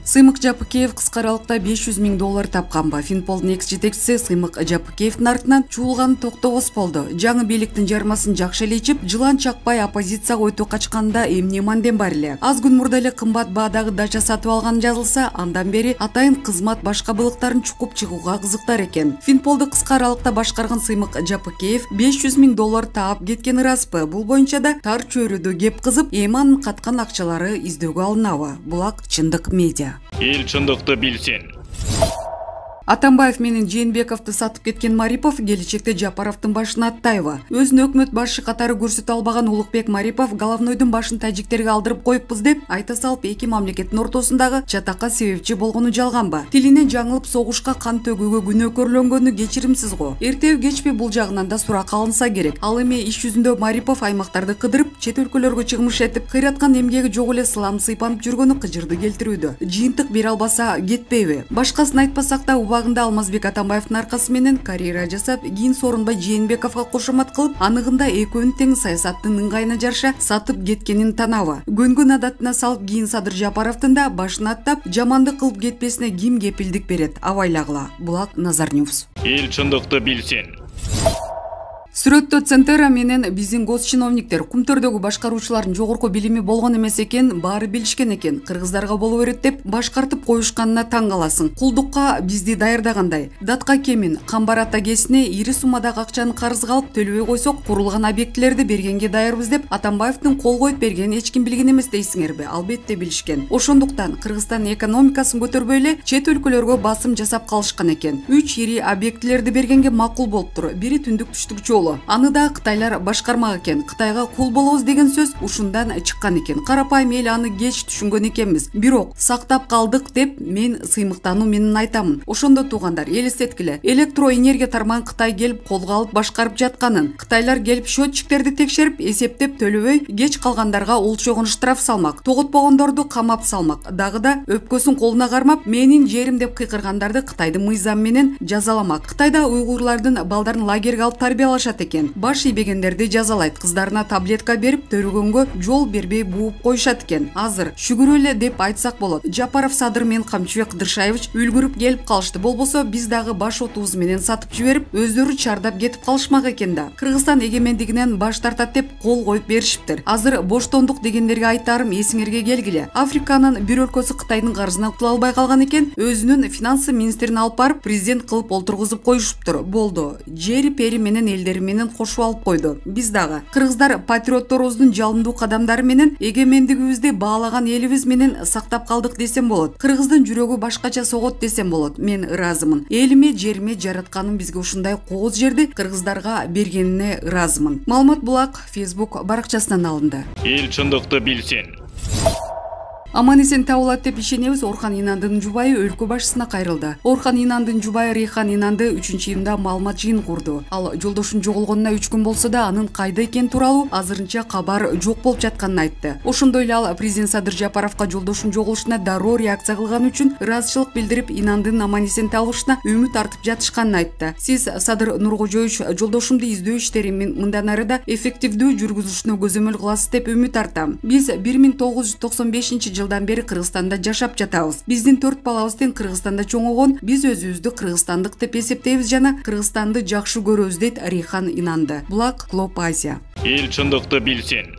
Сыймык Жапыкеев кыска аралыкта 500 000 доллар тапканбы. Финпол Next жетекчиси Сыймык Жапыкеевдин артынан чуулган токтобос болду. Жаңы бийликтин жармасын жакшы эле ичип, жылан чакпай оппозицияга өтө качканда эмне мандем бар эле. Аз күн мурда эле кымбат баадагы дача сатып алган жазылса, андан бери атайын кызмат башка былыктарын чукуп чыгууга кызыктар экен. Финполду кыска аралыкта башкарган Сыймык Жапыкеев 500 000 доллар таап кеткени ыраспы. Бул боюнча да тар чөйрөдө кеп кызып, эми анын каткан акчалары издөөгө алынабы? Булак Чындык медиа. Эл чындыкты билсин. Атамбаев менен Жээнбековду сатып кеткен Марипов келечекте Жапаровдун башына аттайбы. Өзүн өкмөт башы катары көрсөтө албаган Улукбек Марипов головнойдун башын тажиктерге алдырып коюппуз деп айта салып, эки мамлекеттин ортосундагы чатакка себепчи болгону жалганбы? Тилине жаңылып согушка кан төгүүгө күнөөкөрлөнгөнү кечиримсиз го. Эртеби кечпи бул жагынан да сурак алынса керек. Ал эми иш жүзүндө Марипов аймактарды кыдырып, чет өлкөлөргө чыгымыш этип, кыйраткан эмгеги жок эле сылам сыйпанып жүргөнү кыжырды келтирүүдө. Жыйынтык бере албаса кетпейби? Башкасын айтпасак да, убагында Алмазбек Атамбаевдин аркасы менен карьера жасап, кийин Сооронбай Жээнбековго кошомат кылып, аныгында экөөнүн тең саясаттын ыңгайына жараша сатып кеткенин танабы. Көнгөн адатына салып, кийин Садыр Жапаровдун да башын аттап, жамандык кылып кетпесине ким кепилдик берет? Абайлагыла. Булак Назар Ньюс. Эл чындыкты билсин. Сүрөттө Центера менен биздин гос чиновниктер Кумтөрдөгү башкаруучулардын жогорку билими болгон эмес экен, баары билишкен экен. Кыргыздарга боло берет деп башкартып коюшканына таң каласың. Кулдукка бизди даярдагандай. Датка кемин, камбар атагесине ири суммадагы акчаны карызга алып төлөбөй койсок, курулган объектилерди бергенге даярбыз деп Атамбаевдин кол коюп бергенин эч ким билген эмес дейсиңерби? Албетте билишкен. Ошондуктан Кыргызстан экономикасын көтөрбөй эле чет өлкөлөргө басым жасап калышкан экен. 3 ири объектилерди бергенге макул болуптур. Бири түндүк түштүк жолу. Аны да Кытайлар башкармак экен. Кытайга кул болобуз деген сөз ушундан чыккан экен. Карапайым эл аны кеч түшүнгөн экенбиз. Бирок сактап калдык деп мен сыймыктануу менен айтамын. Ошондо туугандар, элестеткиле. Электроэнергия тармагын Кытай келип колго алып башкарып жатканын. Кытайлар келип счетчиктерди текшерип, эсептеп төлөбөй, кеч калгандарга олчогон штраф салмак. Тоготпогондорду камап салмак. Дагы да өпкөсүн колуна кармап, менин жерим деп кыйкыргандарды Кытайдын мыйзам менен жазаламак. Кытайда уйгурлардын балдарын лагерге алып тарбиялашат экен. Баш ийбегендерди жазалайт, кыздарына таблетка берип, төрөгөнгө жол бербей бууп коюшат экен. Азыр шүгүрө эле деп айтсак болот. Жапаров, Садыр менен Камчыбек Кыдыршаевич үлгүрүп келип калышты. Болбосо биз дагы баш отубуз менен сатып жиберип, өздөрү чардап кетип калышмак экен да. Кыргызстан эгемендигинен баш тартат деп кол коюп беришиптир. Азыр боштондук дегендерге айтарым, эсиңерге келгиле. Африканын бир өлкөсү Кытайдын карызына кутула албай калган экен. Өзүнүн финансы министрин алып барып, президент кылып олтургузуп коюшуптур. Болду. Жери пери менен элдери менен кошуп алып койду. Биз дагы кыргыздар патриотторубуздун жалындуу кадамдары менен эгемендигибизди баалаган элибиз менен сактап калдык десем болот. Кыргыздын жүрөгү башкача согот десем болот. Мен ыраазымын. Элиме, жериме жаратканын бизге ушундай кооз жерди кыргыздарга бергенине ыраазымын. Маалымат Булак Facebook баракчасынан алынды. Эл чындыкты билсин. Аман-эсен табылат деп ишенебиз. Орхан Инандын жубайы өлкө башчысына кайрылды. Орхан Инандын жубайы Рейхан Инанды 3-июнда маалымат жыйын курду. Ал жолдошун жоголгонуна 3 күн болсо да, анын кайда экени тууралуу азырынча кабар жок болуп жатканын айтты. Ошондой эле ал президент Садыр Жапаровго жолдошун жоголушуна дароо реакция кылган үчүн ыраазычылык билдирип, Инандын аман-эсен табылышына үмүт артып жатышканын айтты. Сиз, Садыр Нуркожоевич, жолдошумду издөө иштерин мындан ары да эффективдүү жүргүзүлүшүнө көзөмөл кыласыз деп үмүт артам. Биз 1995 жылдан бери Кыргызстанда жашап жатабыз. Биздин 4 балабыз тең Кыргызстанда чоңойгон. Биз өзүбүздү кыргызстандык деп эсептейбиз жана Кыргызстанды жакшы көрөбүз дейт Рейхан Инанды. Булак Клоп Азия. Эл чындыкты билсин.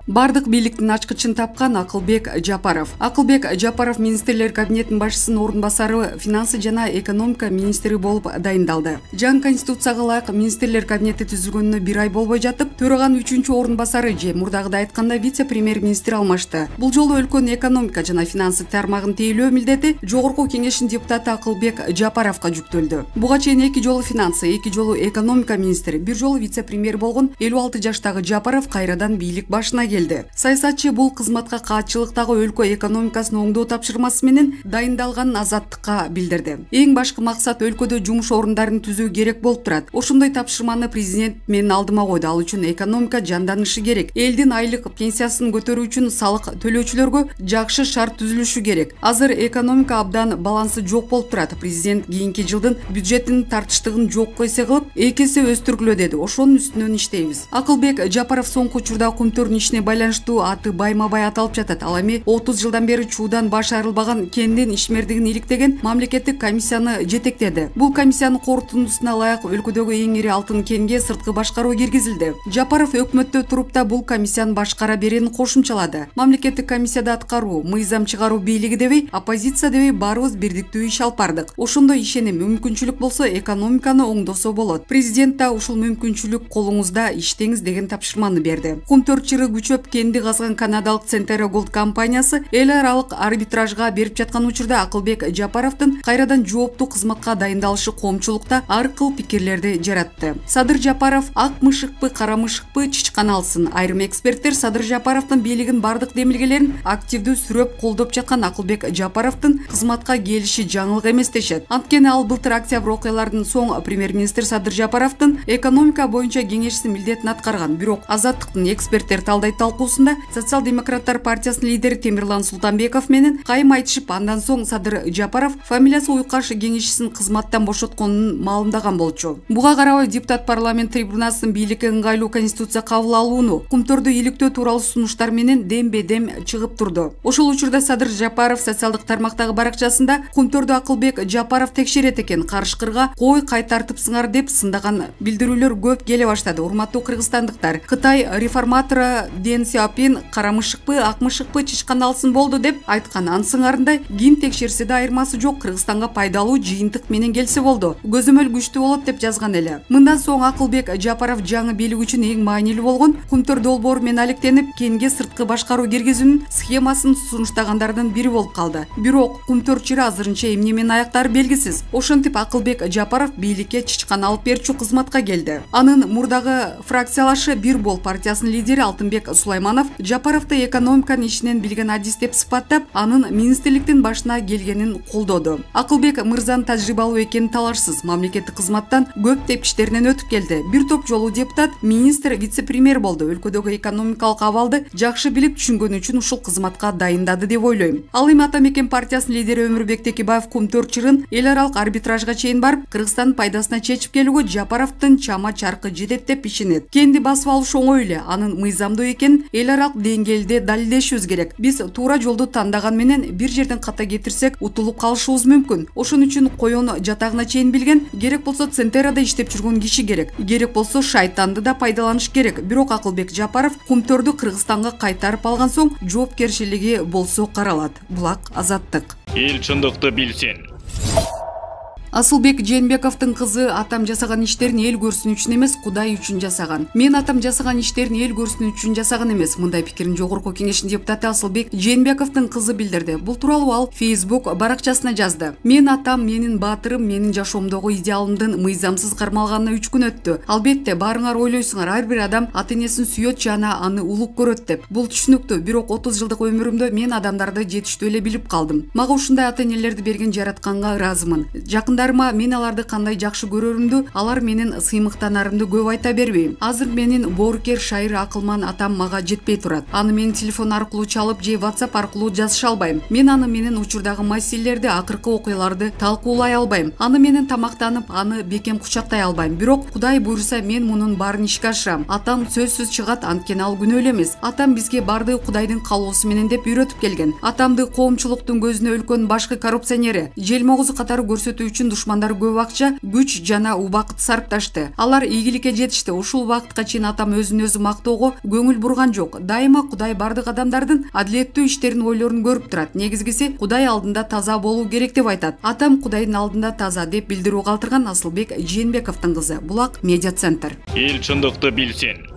Бардык бийликтин ачкычын тапкан Акылбек Жапаров. Акылбек Жапаров министрлер кабинетинин башчысынын орун басары, финансы жана экономика министри болуп дайындалды. Жаңы конституцияга ылайык министрлер кабинети түзүлгөнүнө 1 ай болбой жатып, төраган 3-чү орун басары же мурдагыдай айтканда вице-премьер-министр алмашты. Бул жолу өлкөнүн экономика жана финансы тармагын тейлөө милдети жогорку кеңештин депутаты Акылбек Жапаровго жүктөлдү. Буга чейин 2 жолу финансы, 2 жолу экономика министри, 1 жолу вице-премьер болгон 56 жаштагы Жапаров кайрадан бийлик башына келди. Саясатчы бул кызматка каатчылыктагы өлкө экономикасын оңдоо тапшырмасы менен дайындалганын азаттыкка билдирди. Эң башкы максат өлкөдө жумуш орундарын түзүү керек болуп турат. Ошондой тапшырманы президент менин алдыма койду. Ал үчүн экономика жанданышы керек. Элдин айлык пенсиясын көтөрүү үчүн салык төлөөчүлөргө жакшы шарт түзүлүшү керек. Азыр экономика абдан балансы жок болуп турат. Президент кийинки жылдын бюджетинин тартыштыгын жокко эсе кылып, 2 эсе өстүргүлө деди. Ошонун үстүнөн иштейбиз. Акылбек Жапаров соңку учурда Кумтөрдүн ишине байланыштуу аты байма-бай аталып жатат. Ал эми 30 жылдан бери чуудан баш айрылбаган кендин ишмердигин иликтеген мамлекеттик комиссияны жетектеди. Бул комиссиянын корутундусуна ылайык өлкөдөгү эң ири алтын кенге сырткы башкаруу киргизилди. Жапаров өкмөттө туруп да бул комиссияны башкара берени кошумчалады. Мамлекеттик комиссияда аткаруу, мыйзам чыгаруу бийлиги дебей, оппозиция дебей баарыбыз бирдиктүү иш алып бардык. Ошондой ишеним, мүмкүнчүлүк болсо экономиканы оңдосо болот. Президент да ушул мүмкүнчүлүк колуңузда, иштеңиз деген тапшырманы берди. Кум 4 чыры күчөп кенди казган канадалык Centera Gold компаниясы эл аралык арбитражга берип жаткан учурда Акылбек Жапаровдун кайрадан жооптуу кызматка дайындалышы коомчулукта ар кыл пикирлерди жаратты. Садыр Жапаров ак мышыкпы, кара мышыкпы чычкан алсын. Айрым эксперттер Садыр Жапаровдун бийлигин бардык демилгелерин активдүү сүрөп колдоп жаткан Акылбек Жапаровдун кызматка келиши жаңылык эмес дешет. Анткени ал былтыр октябрь окуяларынан соң премьер-министр Садыр Жапаровдун экономика боюнча кеңешчиси милдетин аткарган. Бирок Азаттыктын эксперттер талдайт талкуусунда Социал-демократтар партиясынын лидери Темирлан Султанбеков менен кайым айтышып, андан соң Садыр Жапаров фамилиясы уйкаш кеңешчисин кызматтан бошотконун маалымдаган болчу. Буга карабай депутат парламент трибунасынын бийликке ыңгайлуу конституция кабыл алууну, кумторду иликтөө тууралуу сунуштар менен дембе-дем чыгып турду. Ошол учурда Садыр Жапаров социалдык тармактагы баракчасында кумторду Акылбек Жапаров текшерет экен, карышкырга кой кайтартыпсыңар деп сындаган билдирүүлөр көп келе баштады. Урматтуу кыргызстандыктар, Кытай реформатору Дэн Сяопин кара мышыкпы, ак мышыкпы чычкан алсын болду деп айткан. Ансыңарында ким текшерсе да айырмасы жок, Кыргызстанга пайдалуу жыйынтык менен келсе болду. Көзөмөл күчтүү болот деп жазган эле. Мындан соң Акылбек Жапаров жаңы бийлик үчүн эң маанилүү болгон кумтөр долбоору менен алектенип, кенге сырткы башкаруу киргизүүнүн схемасын сунуштагандардын бири болуп калды. Бирок кумтөр чыры азырынча эмне менен аяктары белгисиз. Ошентип Акылбек Жапаров бийликке чычкан алып берчү кызматка келди. Анын мурдагы фракциялашы Бир Бол партиясынын лидери Алтынбек Сулайманов Жапаровду экономиканын ишинен билген адис деп сыпаттап, анын министрликтин башына келгенин колдоду. Акылбек мырзанын тажрыйбалуу экени талашсыз. Мамлекеттик кызматтан көп тепкичтеринен өтүп келди. Бир топ жолу депутат, министр, вице-премьер болду. Өлкөдөгү экономикалык абалды жакшы билип түшүнгөнү үчүн ушул кызматка дайындады деп ойлойм. Ал эми Ата Мекен партиясынын лидери Өмүрбек Текебаев кум 4 чырын эл аралык арбитражга чейин барып, Кыргызстандын пайдасына чечип келүүгө Жапаровдун чама чаркы жетет деп ишенет. Кенди басып алыш оңой эле, анын мыйзамдуу экенин эл аралык деңгээлде далилдешибиз керек. Биз туура жолду тандаган менен бир жерден ката кетирсек утулуп калышыбыз мүмкүн. Ошон үчүн коён жатагына чейин билген, керек болсо Центерада иштеп жүргөн киши керек. Керек болсо шайтанды да пайдаланыш керек. Бирок Акылбек Жапаров кумтөрдү Кыргызстанга кайтарып алган соң жоопкерчилиги болсо каралат. Булак Азаттык. Эл чындыкты билсин. Асылбек Жээнбековдун кызы атам жасаган иштерин эл көрсүн үчүн эмес, Кудай үчүн жасаган. Мен атам жасаган иштерин эл көрсүн үчүн жасаган эмес. Мындай пикирин Жогорку Кеңештин депутаты Асылбек Жээнбековдун кызы билдирди. Бул тууралуу ал Facebook баракчасына жазды. Мен атам менин баатырым, менин жашоомдогу идеалымдын мыйзамсыз кармалганына 3 күн өттү. Албетте, баарыңар ойлойсуңар, ар бир адам ата энесин сүйөт жана аны улук көрөт деп. Бул түшүнүктүү, бирок 30 жылдык өмүрүмдө мен адамдарды жетиштүү эле билип калдым. Мага ушундай ата энелерди берген жаратканга ыраазымын. Мен аларды кандай жакшы көрөрүмдү, алар менен сыймыктанарымды көп айта бербейм. Азыр менин боорукер, шайыр, акылман атам мага жетпей турат. Аны мен телефон аркылуу чалып же WhatsApp аркылуу жазыша албайм. Мен аны менен учурдагы маселелерди, акыркы окуяларды талкуулай албайм. Аны менен тамактанып, аны бекем кучактай албайм. Бирок Кудай буйруса мен мунун баарын ишке ашырам. Атам сөзсүз чыгат, анткени ал күнөөлүү эмес. Атам бизге бардыгы Кудайдын калоосу менен деп үйрөтүп келген. Атамды коомчулуктун көзүнө өлкөнүн башкы коррупционери, желмогузу катары көрсөтүү үчүн душмандар көп акча, күч жана убакыт сарпташты. Алар ийгиликке жетишти. Ушул убакытка чейин атам өзүн өзү мактоого көңүл бурган жок. Дайыма Кудай бардык адамдардын адилеттүү иштерин, ойлорун көрүп турат. Негизгиси Кудай алдында таза болуу керек деп айтат. Атам Кудайдын алдында таза деп билдирүү калтырган Асылбек Жээнбековдун кызы. Булак Медиа Центр. Эл чындыкты билсин.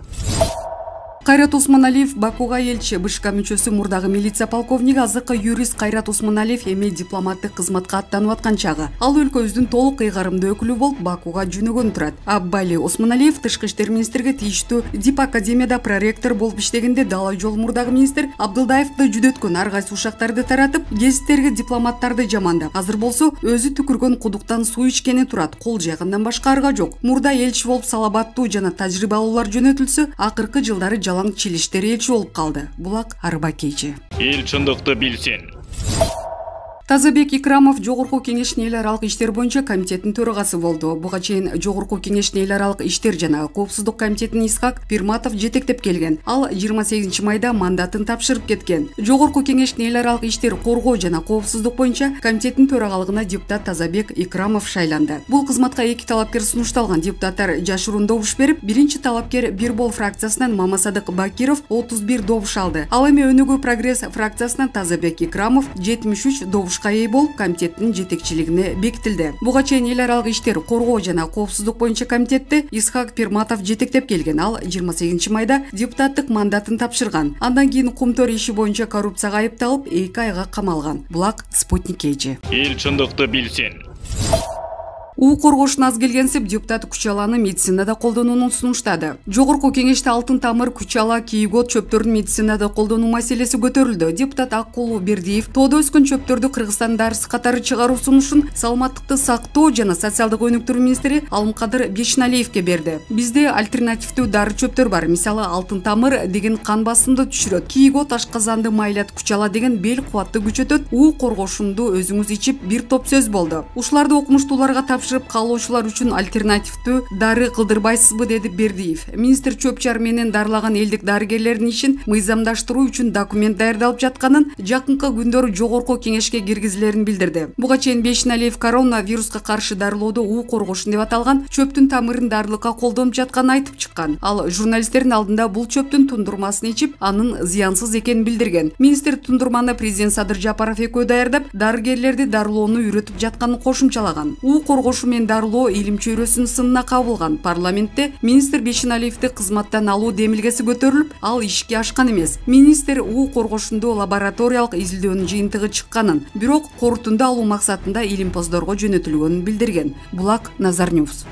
Кайрат Усманалиев Бакуга элчи, БШК мүчөсү, мурдагы милиция полковниги, азыркы юрист Кайрат Усманалиев эми дипломаттык кызматка аттанып аткан чагы. Ал өлкөбүздүн толук ыйгарымдуу өкүлү болуп Бакуга жөнөгөн турат. Аббали Усманалиев Тышкы иштер министрге тийиштүү Дип академияда проректор болуп иштегенде Далай жол мурдагы министр Абдылдаевди жүдөткөн, ар кайсы ушактарды таратып, гезиттерге дипломаттарды жамандап, азыр болсо өзү түкүргөн кудуктан суу ичкени турат. Кол жайгандан башка арга жок. Мурда элчи болуп салабаттуу жана тажрыйбалуулар жөнөтүлсө, акыркы жылдары жалаң чилиштер элчи болуп калды. Булак Арбакейчи. Эл чындыкты билсин. Тазабек Икрамов Жогорку Кеңештин эл аралык иштер боюнча комитеттин төрагасы болду. Буга чейин Жогорку Кеңештин эл аралык иштер жана коопсуздук комитетин Исхак Пирматов жетектеп келген. Ал 28 майда мандатын тапшырып кеткен. Жогорку Кеңештин эл аралык иштер коргоо жана коопсуздук боюнча комитеттин төрагалыгына депутат Тазабек Икрамов шайланды. Бул кызматка эки талапкер сунушталган. Депутаттар жашыруун добуш берип, биринчи талапкер Бирбол фракциясынан Мамасадык Бакиров 31 добуш алды. Ал эми Өнүгүү прогресс фракциясынан Тазабек Икрамов 73 добушка ээ болуп комитеттин жетекчилигине бекитилди. Буга чейин эл аралык иштер коргоо жана коопсуздук боюнча комитетти Исхак Пирматов жетектеп келген. Ал 28 майда депутаттык мандатын тапшырган. Андан кийин Кумтөр иши боюнча коррупцияга айыпталып 2 айга камалган. Булак Спутник эжи. Эл чындыкты билсин. У коргошуна аз келгенсип депутат Кучаланы медицинада колдонууну сунуштады. Жогорку кеңеште алтын тамыр, кучала, кийгот чөптөрүн медицинада колдонуу маселеси көтөрүлдү. Депутат Аккулу Бердиев тоодо өскөн чөптөрдү Кыргызстан дарысы катары чыгаруу сунушун саламаттыкты сактоо жана социалдык өнүктүрүү министри Алымкадыр Бешналиевке берди. Бизде альтернативдүү дары чөптөр бар. Мисалы алтын тамыр деген кан басымды түшүрөт. Кийгот ашказанды майлат, кучала деген бел кубатты күчөтөт. У коргошунду өзүңүз ичип бир топ сөз болду. Ушуларды окумуштууларга калуучулар үчүн альтернативдүү дары кылдырбайсызбы, деди Бердиев. Министр чөп-чар менен дарылаган элдик дарыгерлердин ишин мыйзамдаштыруу үчүн документ даярдалып жатканын, жакынкы күндөрү жогорку кеңешке киргизилерин билдирди. Буга чейин Бешналиев коронавируска каршы дарылоодо у коргошун деп аталган чөптүн тамырын дарылыкка колдонуп жатканын айтып чыккан. Ал журналисттердин алдында бул чөптүн тундурмасын ичип, анын зыянсыз экенин билдирген. Министр тундурманы президент Садыр Жапаров экөө даярдап, дарыгерлерди дарылоону үйрөтүп жатканын кошумчалаган. У коргошу мен дарылоо илим чөйрөсүнүн сынына кабылган. Парламентте министр Бешналиевди кызматтан алуу демилгеси көтөрүлүп, ал ишке ашкан эмес. Министр у коргошунду лабораториялык изилдөөнүн жыйынтыгы чыкканын, бирок корутунду алуу максатында илимпоздорго жөнөтүлгөнүн билдирген. Булак Назар Ньюс.